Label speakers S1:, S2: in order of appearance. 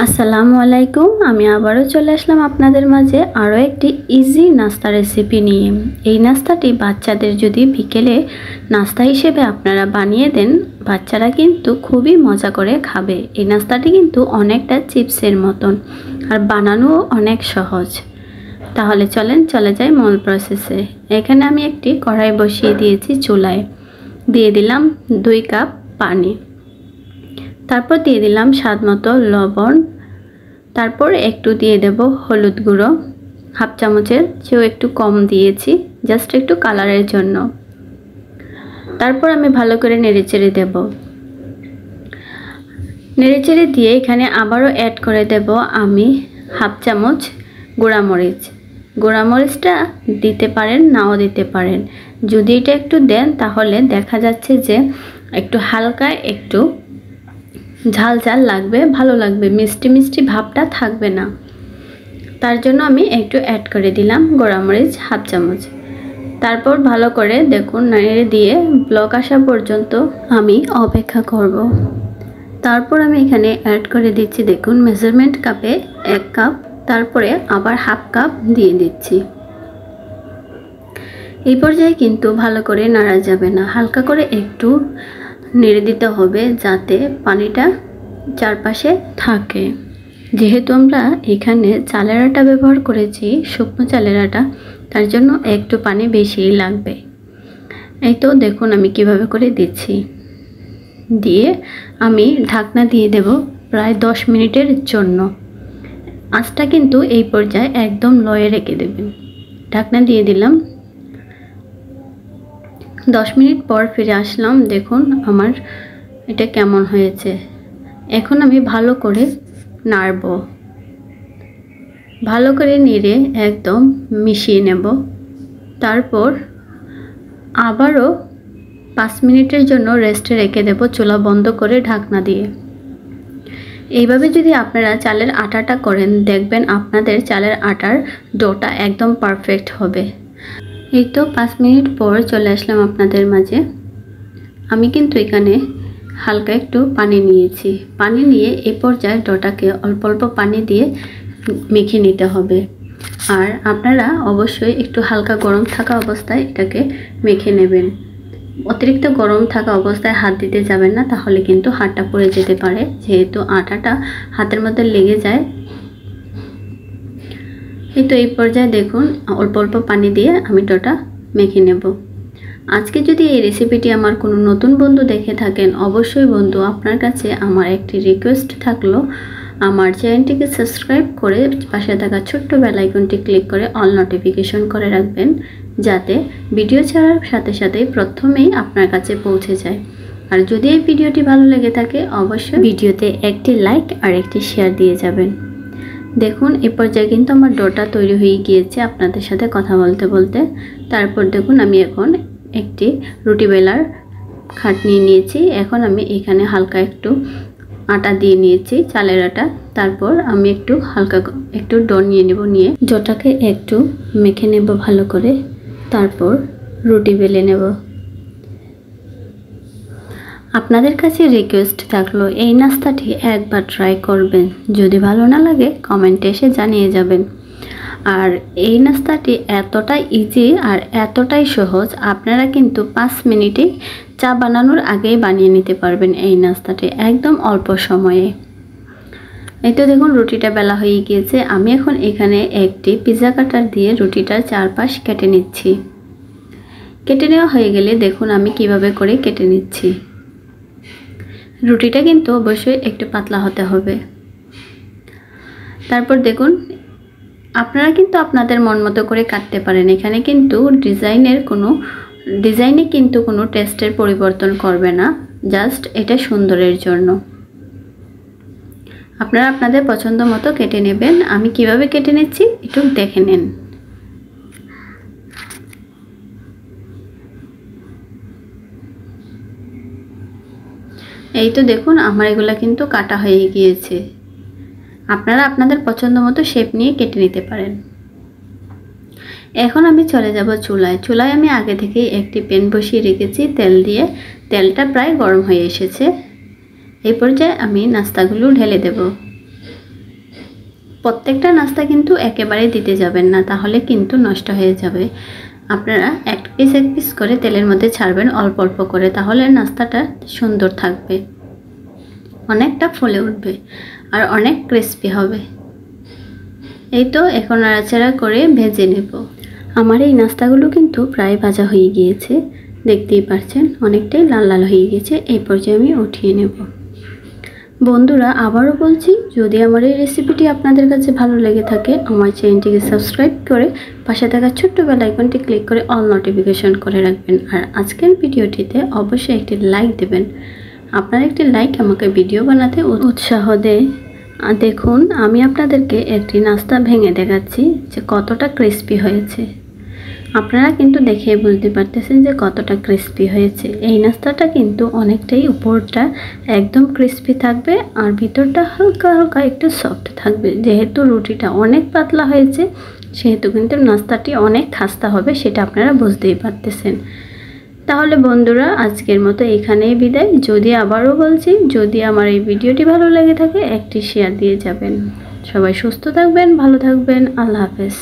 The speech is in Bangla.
S1: আসসালামু আলাইকুম। আমি আবারও চলে আসলাম আপনাদের মাঝে আরও একটি ইজি নাস্তা রেসিপি নিয়ে। এই নাস্তাটি বাচ্চাদের যদি বিকেলে নাস্তা হিসেবে আপনারা বানিয়ে দেন, বাচ্চারা কিন্তু খুবই মজা করে খাবে। এই নাস্তাটি কিন্তু অনেকটা চিপসের মতন আর বানানোও অনেক সহজ। তাহলে চলেন চলে যাই মূল প্রসেসে। এখানে আমি একটি কড়াই বসিয়ে দিয়েছি চুলায়, দিয়ে দিলাম 2 কাপ পানি, তারপর দিয়ে দিলাম স্বাদ মতো লবণ, তারপর একটু দিয়ে দেব হলুদ গুঁড়ো, হাফ চামচের চেয়েও একটু কম দিয়েছি, জাস্ট একটু কালারের জন্য। তারপর আমি ভালো করে নেড়েচেড়ে দেব। নেড়েচেড়ে দিয়ে এখানে আবারও অ্যাড করে দেব আমি হাফ চামচ গুঁড়ামরিচ। গুঁড়ামরিচটা দিতে পারেন, নাও দিতে পারেন। যদি এটা একটু দেন তাহলে দেখা যাচ্ছে যে একটু হালকা একটু ঝাল ঝাল লাগবে, ভালো লাগবে, মিষ্টি মিষ্টি ভাবটা থাকবে না। তার জন্য আমি একটু অ্যাড করে দিলাম গোড়ামরিচ হাফ চামচ। তারপর ভালো করে দেখুন নেড়ে দিয়ে ব্লক আসা পর্যন্ত আমি অপেক্ষা করব। তারপর আমি এখানে অ্যাড করে দিচ্ছি, দেখুন মেজারমেন্ট কাপে 1 কাপ, তারপরে আবার হাফ কাপ দিয়ে দিচ্ছি। এই পর্যায়ে কিন্তু ভালো করে নাড়া যাবে না, হালকা করে একটু নেড়ে দিতে হবে যাতে পানিটা চারপাশে থাকে। যেহেতু আমরা এখানে চালের আটা ব্যবহার করেছি, শুকনো চালের আটা, তার জন্য একটু পানি বেশিই লাগবে। এই তো দেখুন আমি কিভাবে করে দিচ্ছি। দিয়ে আমি ঢাকনা দিয়ে দেব প্রায় 10 মিনিটের জন্য। আঁচটা কিন্তু এই পর্যায়ে একদম লয়ে রেখে দেবেন। ঢাকনা দিয়ে দিলাম। 10 মিনিট পর ফিরে আসলাম, দেখুন আমার এটা কেমন হয়েছে। এখন আমি ভালো করে নাড়ব, ভালো করে নেড়ে একদম মিশিয়ে নেব। তারপর আবারও 5 মিনিটের জন্য রেস্টে রেখে দেব চুলা বন্ধ করে ঢাকনা দিয়ে। এইভাবে যদি আপনারা চালের আটাটা করেন, দেখবেন আপনাদের চালের আটার ডোটা একদম পারফেক্ট হবে। এই তো 5 মিনিট পর চলে আসলাম আপনাদের মাঝে। আমি কিন্তু এখানে হালকা একটু পানি নিয়েছি। পানি নিয়ে এই পর্যায়ে ডোটাকে অল্প অল্প পানি দিয়ে মেখে নিতে হবে। আর আপনারা অবশ্যই একটু হালকা গরম থাকা অবস্থায় এটাকে মেখে নেবেন। অতিরিক্ত গরম থাকা অবস্থায় হাত দিতে যাবেন না, তাহলে কিন্তু হাতটা পুড়ে যেতে পারে, যেহেতু আটাটা হাতের মধ্যে লেগে যায়। এই তো এই পর্যায়ে দেখুন অল্প অল্প পানি দিয়ে আমি ডোটা মেখে নেব। আজকে যদি এই রেসিপিটি আমার কোনো নতুন বন্ধু দেখে থাকেন, অবশ্যই বন্ধু আপনার কাছে আমার একটি রিকোয়েস্ট থাকলো, আমার চ্যানেলটিকে সাবস্ক্রাইব করে পাশে থাকা ছোট্ট বেল আইকনটি ক্লিক করে অল নোটিফিকেশন করে রাখবেন, যাতে ভিডিও ছাড়ার সাথে সাথেই প্রথমেই আপনার কাছে পৌঁছে যায়। আর যদি এই ভিডিওটি ভালো লেগে থাকে অবশ্যই ভিডিওতে একটি লাইক আর একটি শেয়ার দিয়ে যাবেন। দেখুন এই পর্যায়ে কিন্তু আমার ডোটা তৈরি হয়ে গিয়েছে আপনাদের সাথে কথা বলতে বলতে। তারপর দেখুন আমি এখন একটি রুটি বেলার খাট নিয়ে নিয়েছি। এখন আমি এখানে হালকা একটু আটা দিয়ে নিয়েছি, চালের আটা। তারপর আমি একটু হালকা একটু ডো নিয়ে নেব, নিয়ে ডোটাকে একটু মেখে নেব ভালো করে। তারপর রুটি বেলে নেব। আপনাদের কাছে রিকোয়েস্ট থাকলো এই নাস্তাটি একবার ট্রাই করবেন, যদি ভালো না লাগে কমেন্টে এসে জানিয়ে যাবেন। আর এই নাস্তাটি এতটাই ইজি আর এতটাই সহজ, আপনারা কিন্তু 5 মিনিটে চা বানানোর আগেই বানিয়ে নিতে পারবেন এই নাস্তাটি একদম অল্প সময়ে। এই তো দেখুন রুটিটা বেলা হয়ে গিয়েছে। আমি এখন এখানে একটি পিৎজা কাটার দিয়ে রুটিটার চারপাশ কেটে নিচ্ছি। কেটে নেওয়া হয়ে গেলে দেখুন আমি কিভাবে করে কেটে নিচ্ছি। রুটিটা কিন্তু অবশ্যই একটু পাতলা হতে হবে। তারপর দেখুন আপনারা কিন্তু আপনাদের মন মতো করে কাটতে পারেন। এখানে কিন্তু ডিজাইনে কিন্তু কোনো টেস্টের পরিবর্তন করবে না, জাস্ট এটা সুন্দরের জন্য। আপনারা আপনাদের পছন্দ মতো কেটে নেবেন। আমি কিভাবে কেটে নিচ্ছি একটু দেখে নেন। এই তো দেখুন আমার এগুলা কিন্তু কাটা হয়ে গিয়েছে। আপনারা আপনাদের পছন্দ মতো শেপ নিয়ে কেটে নিতে পারেন। এখন আমি চলে যাব চুলায়। চুলায় আমি আগে থেকেই একটি প্যান বসিয়ে রেখেছি তেল দিয়ে। তেলটা প্রায় গরম হয়ে এসেছে। এই পর্যায়ে আমি নাস্তাগুলো ঢেলে দেব। প্রত্যেকটা নাস্তা কিন্তু একেবারে দিতে যাবেন না, তাহলে কিন্তু নষ্ট হয়ে যাবে। আপনারা এক পিস করে তেলের মধ্যে ছাড়বেন অল্প অল্প করে, তাহলে নাস্তাটা সুন্দর থাকবে, অনেকটা ফুলে উঠবে আর অনেক ক্রিস্পি হবে। এই তো এখন নাড়াচাড়া করে ভেজে নেব। আমার এই নাস্তাগুলো কিন্তু প্রায় ভাজা হয়ে গিয়েছে, দেখতেই পাচ্ছেন অনেকটাই লাল লাল হয়ে গেছে। এই পর্যায়ে আমি উঠিয়ে নেব। বন্ধুরা আবারও বলছি, যদি আমার এই রেসিপিটি আপনাদের কাছে ভালো লেগে থাকে, আমার চ্যানেলটিকে সাবস্ক্রাইব করে পাশে থাকা ছোট্ট বেল আইকনটি ক্লিক করে অল নোটিফিকেশন করে রাখবেন। আর আজকের ভিডিওটিতে অবশ্যই একটি লাইক দেবেন। আপনার একটি লাইক আমাকে ভিডিও বানাতে উৎসাহ দেয়। দেখুন আমি আপনাদেরকে একটি নাস্তা ভেঙে দেখাচ্ছি যে কতটা ক্রিস্পি হয়েছে। আপনারা কিন্তু দেখে বুঝতে পারতেছেন যে কতটা ক্রিস্পি হয়েছে। এই নাস্তাটা কিন্তু অনেকটাই উপরটা একদম ক্রিস্পি থাকবে আর ভিতরটা হালকা হালকা একটু সফট থাকবে। যেহেতু রুটিটা অনেক পাতলা হয়েছে সেহেতু কিন্তু নাস্তাটি অনেক খাস্তা হবে, সেটা আপনারা বুঝতেই পারতেছেন। তাহলে বন্ধুরা আজকের মতো এখানেই বিদায়। যদি আবারও বলছি, যদি আমার এই ভিডিওটি ভালো লেগে থাকে একটি শেয়ার দিয়ে যাবেন। সবাই সুস্থ থাকবেন, ভালো থাকবেন। আল্লাহ হাফেজ।